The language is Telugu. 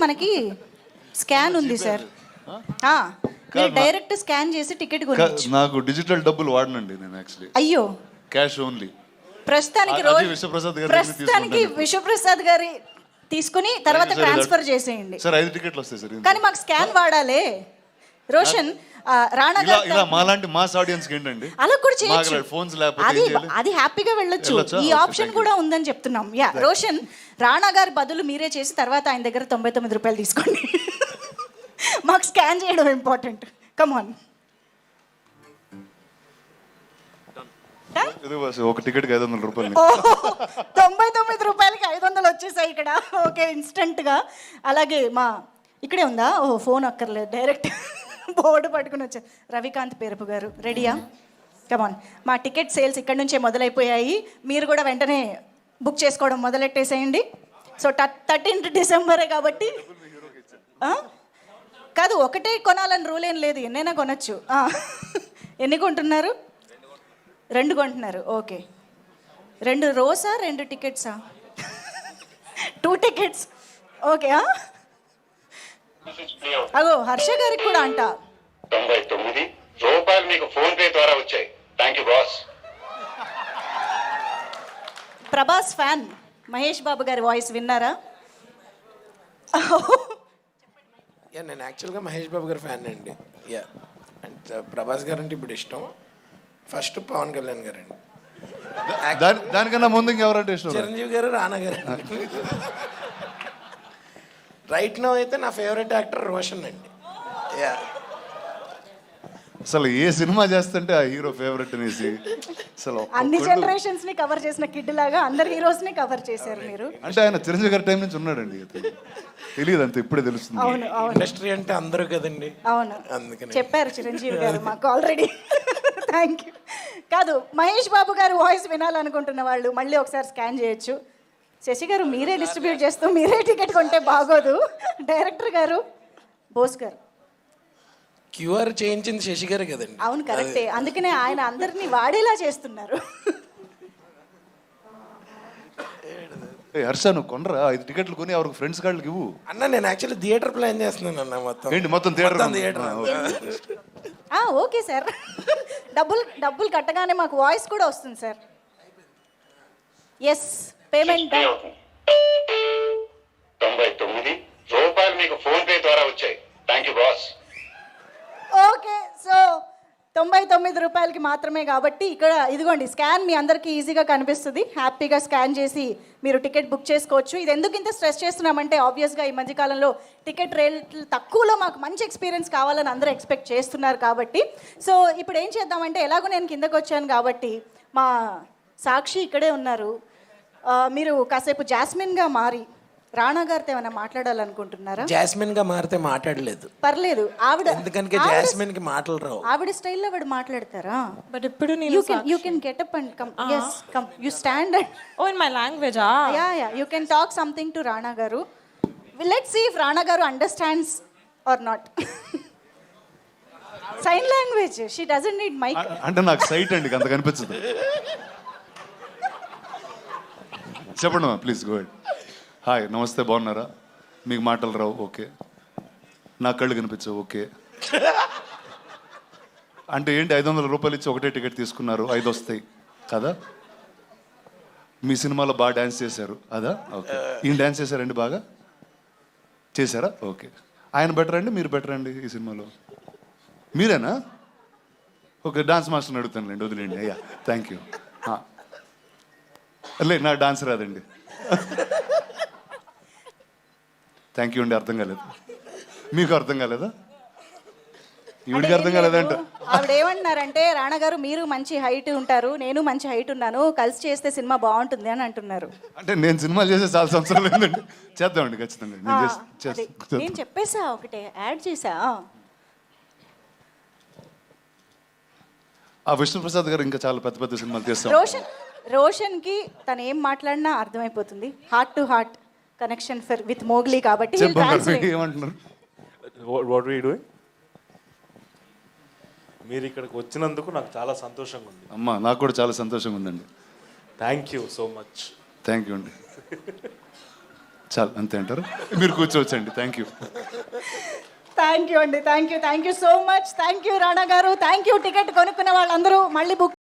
మనకి స్కాన్ ఉంది సార్. మీరు డైరెక్ట్ స్కాన్ చేసి టికెట్ కొనొచ్చు. నాకు డిజిటల్ డబ్బులు వాడనండి నేను యాక్చువల్లీ. అయ్యో, క్యాష్ ఓన్లీ. ప్రస్తుతానికి విశ్వప్రసాద్ గారి తీసుకుని తర్వాత ట్రాన్స్ఫర్ చేసేయండి సార్. 5 టికెట్లు వస్తాయి సార్. కానీ మాకు స్కాన్ వాడాలి. రోషన్ రాణా గారు ఇలా మాలాంటి మాస్ ఆడియన్స్ కి ఏంటండి అలా కూడా చేయొచ్చు. ఫోన్స్ లేకపోతే అది హ్యాపీగా వెళ్ళొచ్చు. ఈ ఆప్షన్ కూడా ఉందని చెప్తున్నాం. యా రోషన్, రాణా గారి బదులు మీరే చేసి తర్వాత ఆయన దగ్గర 99 రూపాయలు తీసుకోండి. మాకు స్కాన్ చేయడం ఇంపార్టెంట్. Come on. ఒక టికెట్ కి 500 రూపాయలు. 99 రూపాయలకి 500 వచ్చేసాయి ఇక్కడ. ఓకే, ఇన్స్టెంట్ గా. అలాగే మా ఇక్కడే ఉందా? ఫోన్ అక్కర్లేదు, డైరెక్ట్ బోర్డు పట్టుకుని వచ్చారు. రవికాంత్ పేరపు గారు రెడీయా? కమాన్. మా టికెట్ సేల్స్ ఇక్కడ నుంచే మొదలైపోయాయి. మీరు కూడా వెంటనే బుక్ చేసుకోవడం మొదలెట్టేసేయండి. సో 13th డిసెంబరే కాబట్టి కాదు, ఒకటే కొనాలని రూల్ ఏం లేదు, ఎన్నైనా కొనొచ్చు. ఎన్ని కొంటున్నారు? 2 కొంటున్నారు. ఓకే, 2 రోసా 2 టికెట్సా? 2 టికెట్స్. ఓకే. అగో హర్ష గారికి కూడా అంట 99 రూపాయలు మీకు ఫోన్ పే ద్వారా వచ్చాయి. Thank you boss. Prabhas fan Mahesh Babu గారి వాయిస్ విన్నారా? నేను యాక్చువల్గా మహేష్ బాబు గారి ఫ్యాన్ అండి. యా, అండ్ ప్రభాస్ గారు అంటే ఇప్పుడు ఇష్టం. ఫస్ట్ పవన్ కళ్యాణ్ గారు అండి. దానికన్నా ముందు ఎవరంటే ఇష్టం? చిరంజీవి గారు, రానా గారు. రైట్ నౌ అయితే నా ఫేవరెట్ యాక్టర్ రోషన్ అండి. యా, అసలు ఏ సినిమా చేస్తుంటే ఆ హీరో ఫేవరెట్ అనేసి అసలు అన్ని జనరేషన్స్ ని కవర్ చేసిన కిడ్ లాగా అందరు హీరోస్ ని కవర్ చేశారు మీరు. అంటే ఆయన చిరంజీవి గారి టైం నుంచి ఉన్నాడండి. తెలియదు అంత, ఇప్పుడే తెలుస్తుంది. అవును అవును, ఇండస్ట్రీ అంటే అందరూ కదండి. అవును, అందుకని చెప్పారు చిరంజీవి గారు మాకు ఆల్రెడీ. Thank you. కాదు, మహేష్ బాబు గారు వాయిస్ వినాలనుకుంటున్న వాళ్ళు మళ్ళీ ఒకసారి స్కాన్ చేయొచ్చు. శశి గారు మీరే డిస్ట్రిబ్యూట్ చేస్తూ మీరే టికెట్ కొంటే బాగోదు. డైరెక్టర్ గారు, బోస్ గారు క్యూఆర్ చేయించింది శశి గారు కదండి. అవును, కరెక్టే. అందుకనే ఆయన అందరినీ వాడేలా చేస్తున్నారు. హర్ష, నువ్వు కొనరా 5 టికెట్లు కొని ఎవరికి ఫ్రెండ్స్ కార్డులకి ఇవ్వు. అన్న నేను యాక్చువల్లీ థియేటర్ ప్లాన్ చేస్తున్నాను అన్న. మొత్తం థియేటర్. Okay sir. డబ్బులు కట్టగానే మాకు వాయిస్ కూడా వస్తుంది సార్. ఎస్, పేమెంట్ 99 రూపాయలు మీకు ఫోన్ పే ద్వారా వచ్చాయి. Thank you boss. ఓకే, సో 99 రూపాయలకి మాత్రమే కాబట్టి ఇక్కడ ఇదిగోండి స్కాన్ మీ అందరికీ ఈజీగా కనిపిస్తుంది. హ్యాపీగా స్కాన్ చేసి మీరు టికెట్ బుక్ చేసుకోవచ్చు. ఇది ఎందుకు ఇంత స్ట్రెస్ చేస్తున్నామంటే ఆబ్వియస్గా ఈ మధ్యకాలంలో టికెట్ రేట్లు తక్కువలో మాకు మంచి ఎక్స్పీరియన్స్ కావాలని అందరూ ఎక్స్పెక్ట్ చేస్తున్నారు కాబట్టి. సో ఇప్పుడు ఏం చేద్దామంటే, ఎలాగో నేను కిందకు వచ్చాను కాబట్టి మా సాక్షి ఇక్కడే ఉన్నారు. మీరు కాసేపు జాస్మిన్గా మారి రాణా గారితో ఏమైనా మాట్లాడాలనుకుంటున్నారా? జాస్మిన్ గా మారితే మాట్లాడలేదు, పర్లేదు. ఆవిడ ఎందుకంటే జాస్మిన్ కి మాటలు రావు. ఆవిడ స్టైల్లో ఆవిడ మాట్లాడతారా? బట్ ఇప్పుడు you can get up and come. Yes, come. You stand and in my language. Yeah, you can talk something to Rana garu. Let's see if Rana garu understands or not. Sign language. She doesn't need mic. అంటే నాకు సైట్ అండి, అంత కనిపించదు. చెప్పండి ప్లీజ్, గో హెడ్. హాయ్, నమస్తే, బాగున్నారా? మీకు మాటలు రావు, ఓకే. నా కళ్ళు కనిపించవు, ఓకే. అంటే ఏంటి, 500 రూపాయలు ఇచ్చి ఒకటే టికెట్ తీసుకున్నారు, 5 వస్తాయి కదా? మీ సినిమాలో బాగా డ్యాన్స్ చేశారు అదా? ఓకే. ఈయన డ్యాన్స్ చేశారండి, బాగా చేశారా? ఓకే. ఆయన బెటర్ అండి, మీరు బెటర్ అండి ఈ సినిమాలో? మీరేనా? ఓకే, డాన్స్ మాస్టర్ని అడుగుతానులేండి, వదిలేండి. అయ్యా, థ్యాంక్ యూ. లేదు, నాకు డాన్స్ రాదండి. థ్యాంక్ యూ అండి. అర్థం కాలేదు మీకు? అర్థం కాలేదా? ఈవిడికి అర్థం కాలేదంట. ఆవిడ ఏమంటున్నారంటే, రాణా గారు మీరు మంచి హైట్ ఉంటారు, నేను మంచి హైట్ ఉన్నాను, కలిసి చేస్తే సినిమా బాగుంటుంది అని అంటున్నారు. అంటే నేను సినిమా చేసే చాలా సంవత్సరాలు ఏంటండి. చేద్దామండి ఖచ్చితంగా. నేను చెప్పేసా, ఒకటే యాడ్ చేసా. ఆ విష్ణుప్రసాద్ గారు ఇంకా చాలా పెద్ద పెద్ద సినిమాలు తీస్తారు. రోషన్కి తను ఏం మాట్లాడినా అర్థమైపోతుంది. Heart to heart connection with Mowgli కాబట్టి. ఏమంటున్నారు? What we doing? మీరు ఇక్కడికి వచ్చినందుకు నాకు చాలా సంతోషంగా ఉంది. అమ్మా, నాకు కూడా చాలా సంతోషంగా ఉందండి. Thank you so much. Thank you అండి. చాలు అంతే అంటారు. మీరు కూర్చోవచ్చండి. Thank you. థ్యాంక్ యూ అండి, thank you so much. Thank you Rana గారు, థ్యాంక్ యూ. టికెట్ కొనుక్కున్న వాళ్ళందరూ మళ్ళీ బుక్